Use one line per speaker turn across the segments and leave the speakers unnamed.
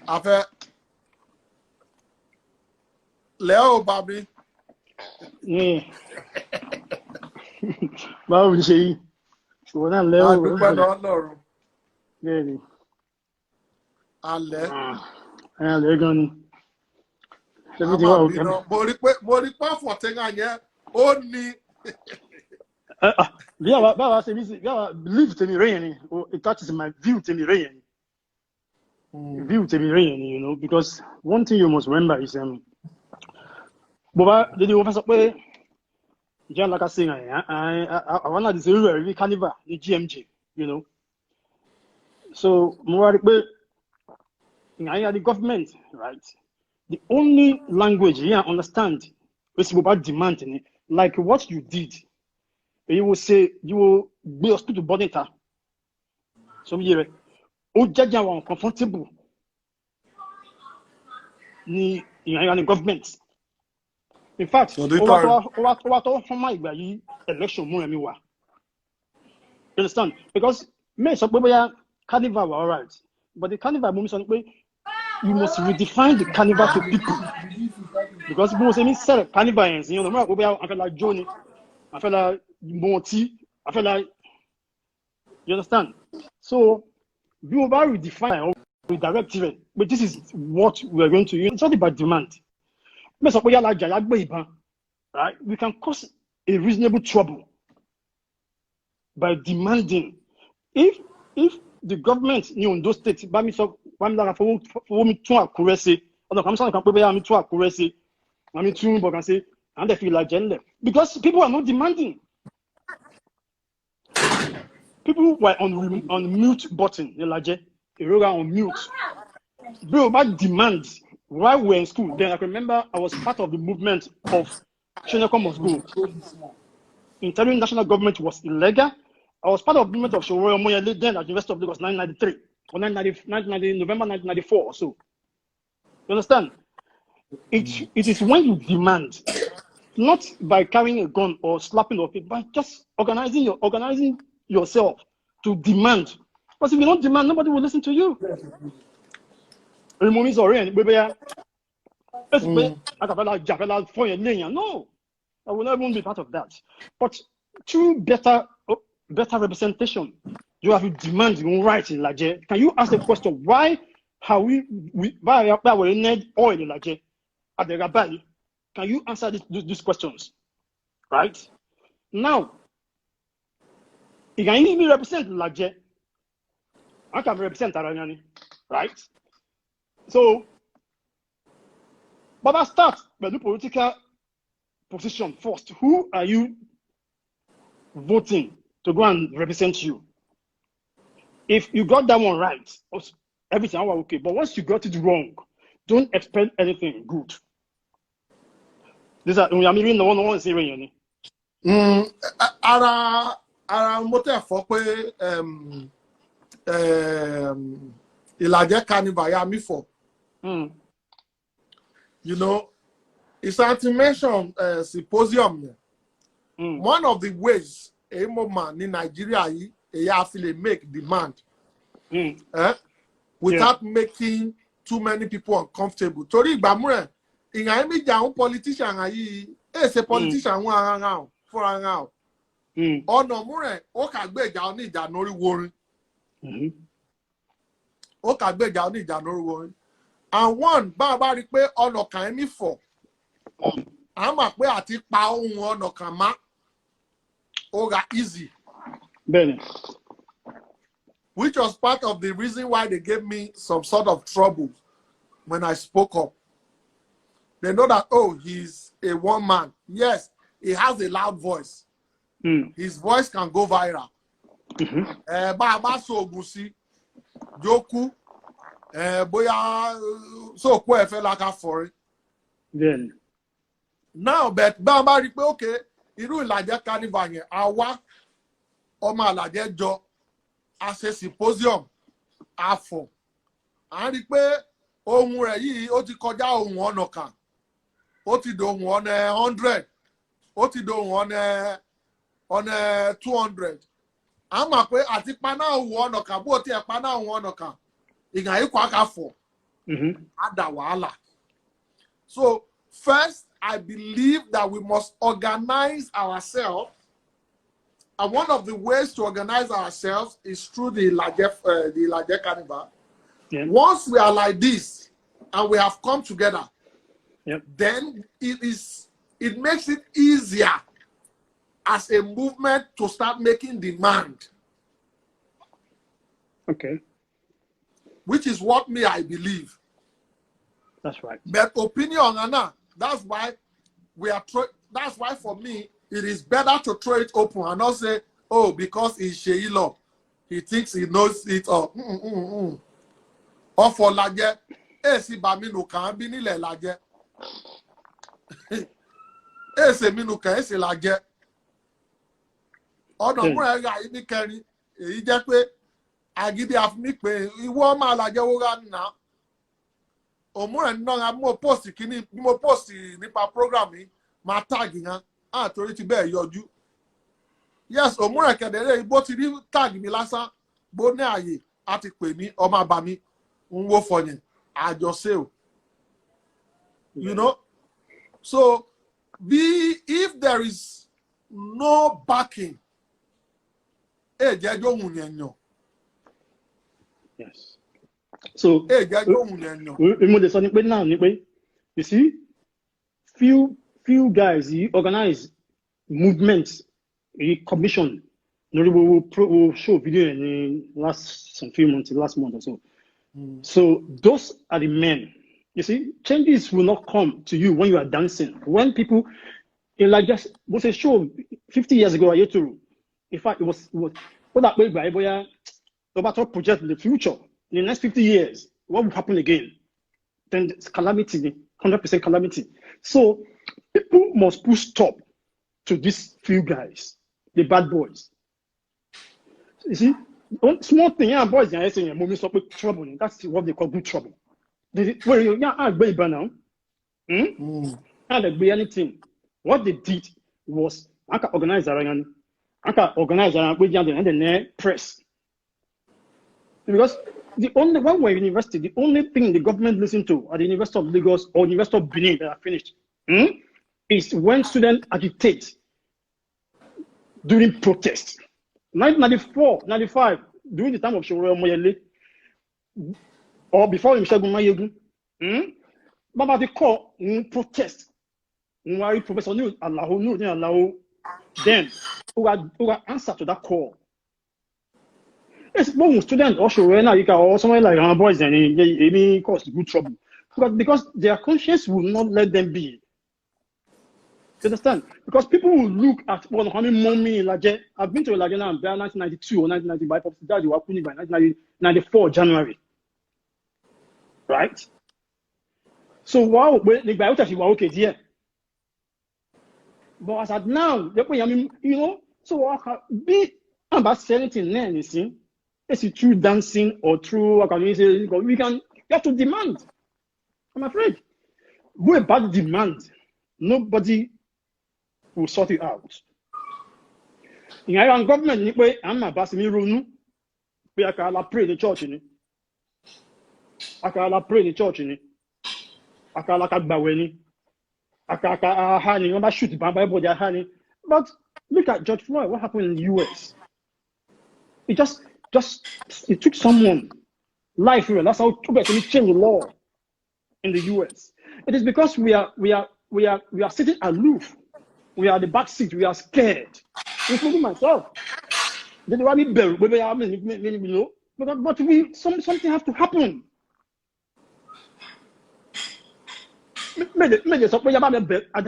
After Leo Babi.
Báwo ni ṣe yí? Ṣùgbọ́n náà lẹ́wọ̀.
Adúpẹ́ lọ́lọ́run.
Bẹ́ẹ̀ni.
Alẹ́.
Alẹ́ gan ni.
Mo rí pé fọ̀tẹ́ngà yẹn ó ní.
Bí àwa ṣe believe tèmi rẹ̀ yẹn ni, that is my view tèmi rẹ̀ yẹn ni. View tèmi rẹ̀ yẹn ni, you know, because one thing you must remember is Boba, did you offer pé John like I say, I want to say really carnival, the GMG, you know. So more the government, right? The only language you understand is about demand, like what you did. You will say you will be hospital boarding car. So you are comfortable. Ni the government. In fact, from my election more you understand? Because me so carnival all right, but the carnival moment you must redefine the carnival to people. Because people say me sell carnival, you know, I feel like Johnny, I feel like Monty, I feel like you understand. So we will redefine or redirect it, but this is what we are going to use. It's not about demand. Right? We can cause a reasonable trouble by demanding. If the government in those states, because people are not demanding. People were on mute button, on mute. Bro, about demands. While we were in school, then I can remember I was part of the movement of Sheneko must go. Interim national government was illegal. I was part of the movement of Shoroyo Moyale then at the University of Lagos 1993 or 1990, November 1994 or so. You understand? It is when you demand, not by carrying a gun or slapping of it, but just organizing yourself to demand. Because if you don't demand, nobody will listen to you. No, I will not even be part of that. But through better representation, you have to demand your right in ILAJE. Can you ask the question why we need oil in ILAJE at the Rabali? Can you answer these questions? Right now, you can even represent ILAJE. I can represent Aranyani, right? So, but I start by the political position first. Who are you voting to go and represent you? If you got that one right, everything was okay. But once you got it wrong, don't expect anything good. This is we are meeting the one saying.
Ara motor for ILAJE carnival ya me for. You know, it's an mention symposium. One of the ways a man in Nigeria make demand without making too many people uncomfortable. Tori Bamure, in a politician, a politician for an hour. Oh no more, okay, beg down in January worry. Okay, beg down in January worry. And one Baba repair on okay me for. I'm a way at it power on Okama. Oga easy.
Ben.
Which was part of the reason why they gave me some sort of trouble when I spoke up. They know that, oh, he's a one man. Yes, he has a loud voice. His voice can go viral. Baba so gusi, Joku, boya so kwe fela for it.
Then
now, but Baba ripe okay, iru ILAJE carnival yen awa ọmọ ILAJE jọ as a symposium afọ. A rí pé ohun rẹ̀ yìí ó ti kọjá ohun ọ̀nà kan. Ó ti do ohun ọ̀nà 100. Ó ti do ohun ọ̀nà 200. A mọ̀ pé àti paná ohun ọ̀nà kan bó ti ẹ̀ paná ohun ọ̀nà kan. Ìgbà yìí kọ́ aka fọ̀. Adawala. So first, I believe that we must organize ourselves. And one of the ways to organize ourselves is through the ILAJE Carnival.
Yeah.
Once we are like this and we have come together,
yep.
then it makes it easier as a movement to start making demand.
Okay.
Which is what I believe.
That's right.
But opinion, Anna, that's why that's why for me, it is better to throw it open and not say, oh, because he's Seyilaw, he thinks he knows it all. Or for Laje, si Baminu can be nile Laje. Se Minuka, se Laje. Oh, no, more I carry. He just way. I give you me pay. You want my Laje Wogan now. Or more and no, I'm more post nipa programming, my tagging, to it bear your due. Yes, or more I can both tag me lassa, Bonaye, Attic me, or my bami, unwo for you. I just say, you know. So, if there is no backing, yes.
So, you see, few guys, he organize movements, he commission. We'll show video in last month or so. So those are the men. You see, changes will not come to you when you are dancing. When people, like just was a show 50 years ago, in fact, it was what that way by about project in the future, in the next 50 years, what will happen again? Then it's calamity, 100% calamity. So people must put stop to these few guys, the bad boys. You see, one small thing, yeah, boys are saying, "Mommy, stop with trouble." That's what they call good trouble. Well, you can't be now. Can't be anything. What they did was, I can organize around, with and then press. Because when we're in university, the only thing the government listen to at the University of Lagos or University of Benin that are finished is when students agitate during protests. 1994, 95, during the time of Shoro Moyele, or before Imshagun Mayegun, Baba the call protest. Professor News, Allah, then who had answered to that call. Yes, most students or Shorena or somewhere like our boys and any cause good trouble. Because their conscience will not let them be. You understand? Because people will look at how many mommy ILAJE. I've been to ILAJE now in 1992 or 1990 by Pop's daddy by 1994 January. Right? So wow, the biology were okay here. But as at now, you know, so be about anything then, you see. It's through dancing or through you have to demand. I'm afraid. Go about demand. Nobody will sort it out. In our government, I'm about to run. We are pray in the church. I can pray in the church. I can baweni. I can honey. I'm shoot by body honey. But look at George Floyd. What happened in the US? It it took someone life. That's how to change the law in the US. It is because we are sitting aloof. We are the back seat. We are scared, including myself. Then why we bury? But something has to happen. I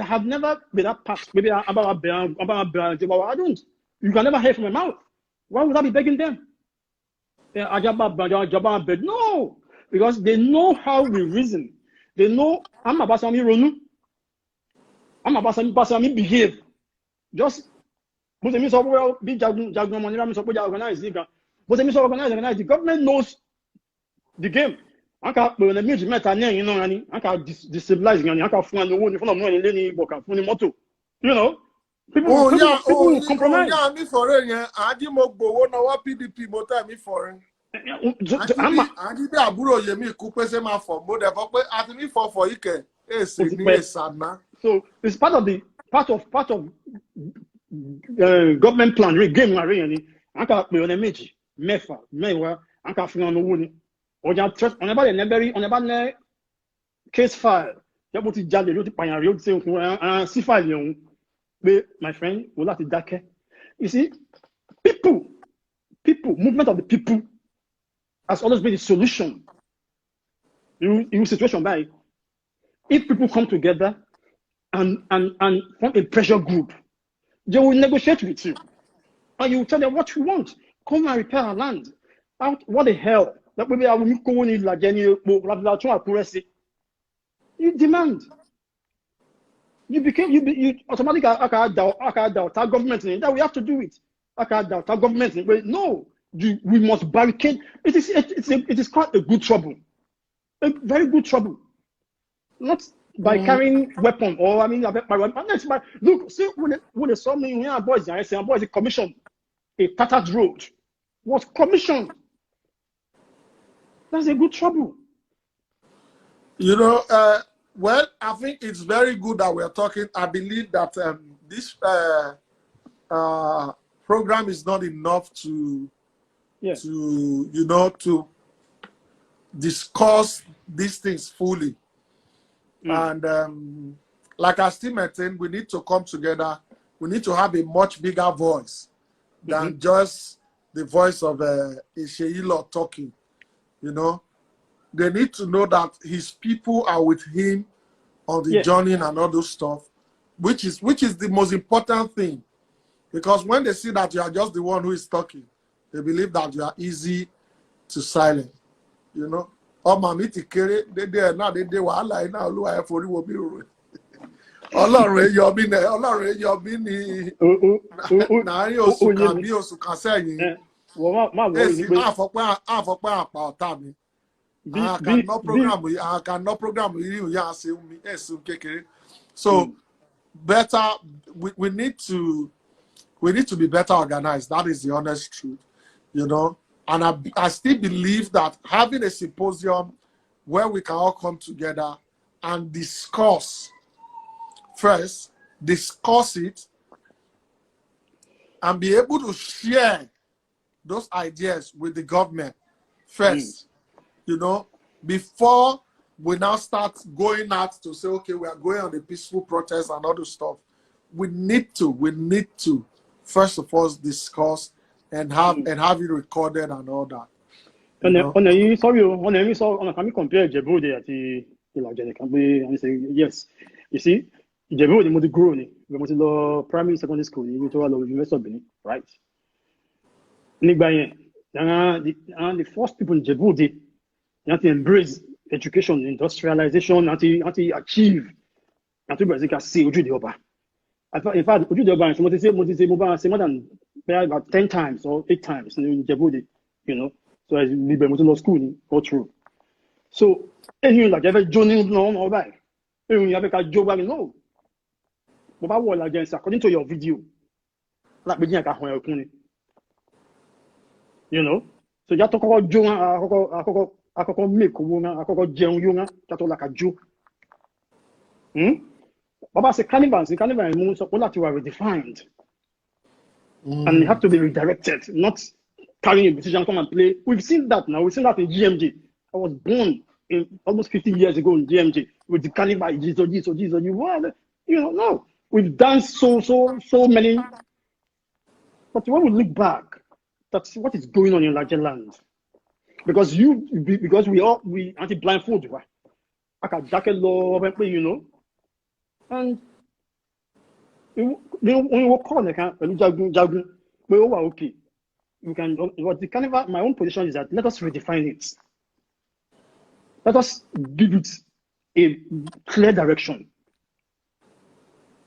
have never been that past. Maybe about I don't. You can never hear from my mouth. Why would I be begging them? No, because they know how we reason. They know I'm about to I'm about to behave. Just but the government knows the game. I can't destabilize. You know, people compromise.
Yeah, me for it. I did Mogbodofo now. PDP motor me for it. Àti bí àbúrò Yemi kú pé ṣé máa fọ̀ mo dẹ̀ fọ́ pé àti mi fọ̀ ike èsì ní èsàná.
So it's part of government plan. Game ni. Anka pe on méjì, mẹ́fà, mẹ́wàá, anka fún on owó ni. Oja trust on about the case file. Yabo ti jalè ló ti pàyàn rí ó ti ṣe nǹkan sí file yẹn pé my friend wò láti dákẹ́. You see, people, movement of the people has always been the solution. In situation by if people come together and form a pressure group, they will negotiate with you. And you tell them what you want. Come and repair our land. What the hell? That maybe I will go in like you demand. You automatically our government that we have to do it. Our government. But no, we must barricade. It is quite a good trouble. A very good trouble. Not by carrying weapon or look, see when they saw me here, boys, I say boys commissioned a tattered road. Was commissioned. That's a good trouble.
You know, well, I think it's very good that we're talking. I believe that this program is not enough to discuss these things fully. And like I still maintain, we need to come together. We need to have a much bigger voice than just the voice of Seyilaw talking. You know, they need to know that his people are with him on the journey and all those stuff, which is the most important thing. Because when they see that you are just the one who is talking, they believe that you are easy to silence. You know. Ọmọ ti kéré dédé náà dédé wàhálà iná Olúwa ẹ forí wo bí rò. Ọlọ́run yọ mí ní nàárín oṣù kan bí oṣù kan sẹ́yìn. Èsì àfọ̀pẹ́ àpà ọ̀tá mi. Àkànná program yìí ìyá ṣe mi ẹ̀sùn kékeré. So better we need to be better organized. That is the honest truth, you know. And I still believe that having a symposium where we can all come together and discuss it, and be able to share those ideas with the government first, you know, before we now start going out to say, okay, we are going on a peaceful protest and other stuff. We need to first of all discuss and have it recorded and all that. Can
we compare Djibouti àti ILAJE? Can we say yes? You see, Djibouti must grow. We must go primary, secondary school. We must go University of Benin, right? The first people in Djibouti to embrace education, industrialization, to achieve, to basically see Oju de Oba. In fact, Oju de Oba is more than about 10 times or 8 times in Djibouti, you know. So as we go school, go through. So, and you like ever joining no or by. You have a job, no. But what against according to your video, like begin you know. So you talk about Joe, I make woman, I Jeon Yunga, that like a Jew. Baba say cannibals, the cannibal and moons of all that you are redefined. And they have to be redirected, not carrying a decision, come and play. We've seen that now. We've seen that in GMG. I was born almost 50 years ago in GMG with the cannibal, Jesus, you know, no. We've done so many. But when we look back, that's what is going on in ILAJE land. Because we anti-blindfold, I can jacket law, you know. And when we walk on, okay. You can. What the carnival? My own position is that let us redefine it. Let us give it a clear direction.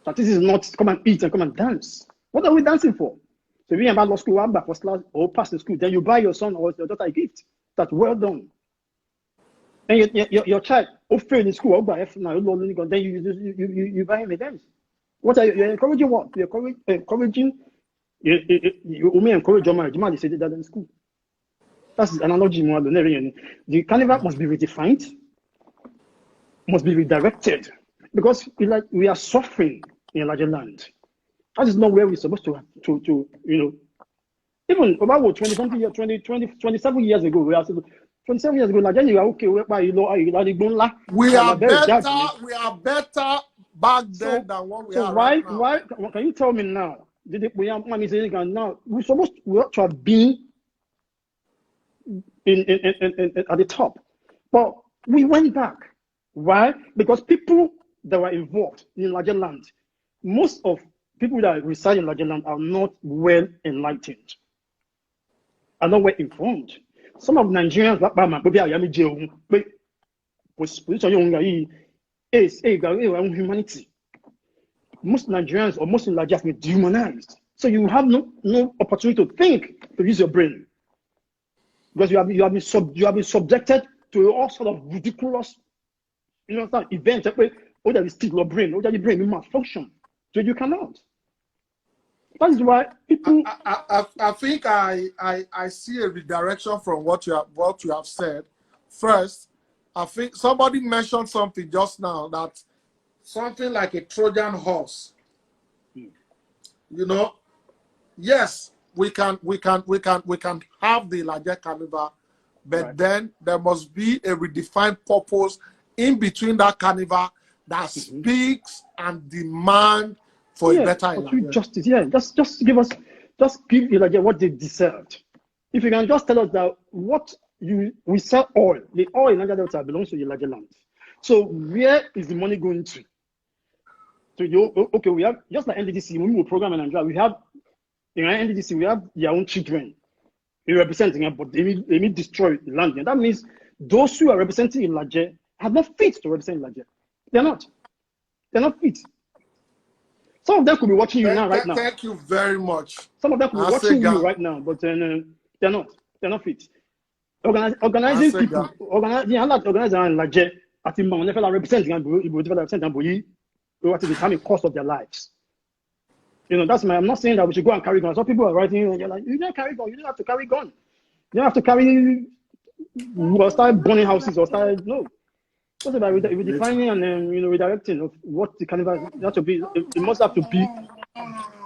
That this is not come and eat and come and dance. What are we dancing for? So if you about law school, back first class or pass the school, then you buy your son or your daughter a gift. That's well done. And your child fail in school, then you buy him a dance. What are you encouraging? What you're encouraging? You may encourage your marriage. You might say that in school. That's the analogy more than anything. The carnival must be redefined, must be redirected, because we are suffering in a larger land. That is not where we're supposed to even about 20 something years, 27 years ago, 27 years ago, Nigeria, okay,
we are better back then than what we are right now.
Why can you tell me now? We ought to have been at the top, but we went back. Why? Because people that were involved in larger land, most of people that reside in larger land are not well enlightened, are not well informed. Some of Nigerians, humanity. Most Nigerians or most Nigerians have been dehumanized. So you have no opportunity to think, to use your brain. Because you have been subjected to all sort of ridiculous, events. Oh, that is still your brain. Oh, that your brain malfunction. So you cannot. That is why people.
I think I see a redirection from what you have said. First, I think somebody mentioned something just now, that something like a Trojan horse. Yes, we can have the ILAJE carnival, but right. Then there must be a redefined purpose in between that carnival that speaks and demand for a better ILAJE.
Justice, just give ILAJE what they deserved. If you can just tell us that we sell oil, the oil in Niger Delta belongs to ILAJE land. So where is the money going to? So we have, just like NDDC, when we program in Nigeria, we have in NDDC we have their own children. They represent them, but they may destroy the land. And that means those who are representing ILAJE are not fit to represent ILAJE. They're not. They're not fit. Some of them could be watching you right now.
Thank you very much.
Some of them could be watching you right now, but they're not. They're not fit. Organizing people, organizing ILAJE, at the moment, representing what to determine the cost of their lives. That's I'm not saying that we should go and carry guns. Some people are writing, and you're like, you don't carry gun, you don't have to carry gun. You don't have to carry, or start burning houses, or start, no. What's about redefining and redirecting of what the carnival has to be? It must have to be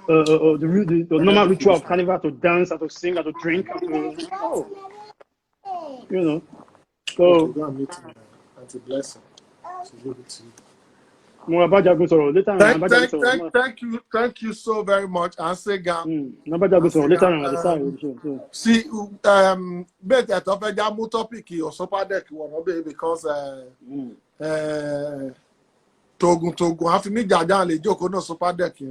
the normal ritual of carnival, to dance, and to sing, and to drink, and to, So,
that's a blessing.
Thank
you so very much. I say, see, but at the topic or super deck because Togun have to meet Jajan le joke no super deck.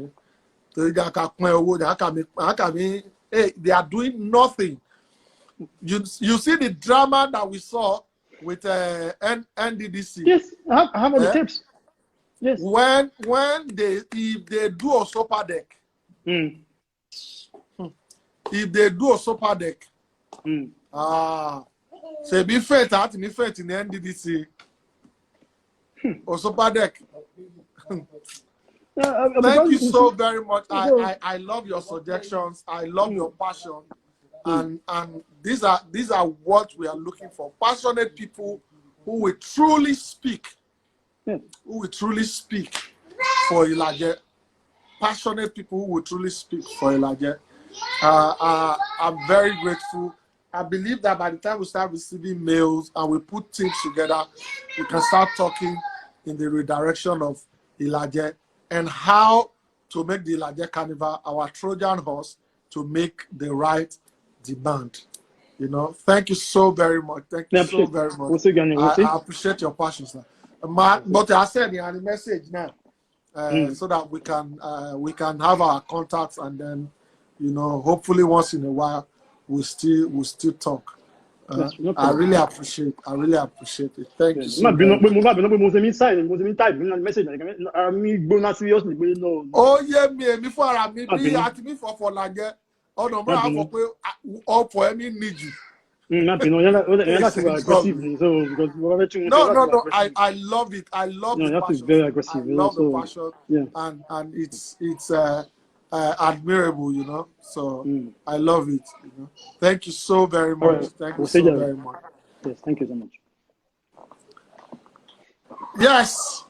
They are doing nothing. You see the drama that we saw with NDDC.
Yes, I have all the tips. Yes.
When if they do a super deck, if they do a super deck, say be fair in the NDDC or super deck. Thank you so very much. I love your sujections. I love your passion, and these are what we are looking for. Passionate people who will truly speak. Who will truly speak for ILAJE. Passionate people who will truly speak for ILAJE. I'm very grateful. I believe that by the time we start receiving mails and we put things together, we can start talking in the redirection of ILAJE and how to make the ILAJE carnival our Trojan horse to make the right demand. Thank you so very much. Thank you so very much. I appreciate your passion, sir. But I said the message now, so that we can have our contacts, and then hopefully once in a while we'll still talk. I really appreciate it. Thank you so much. Oh yeah, me for ILAJE. Oh no, all for me need you.
No, I
love it. I love the passion.
Very aggressive.
I love the passion. Yeah. And it's admirable, you know. So I love it. You know. Thank you so very much.
Right.
Thank you
We'll
so
see you.
very much.
Yes, thank you so much.
Yes.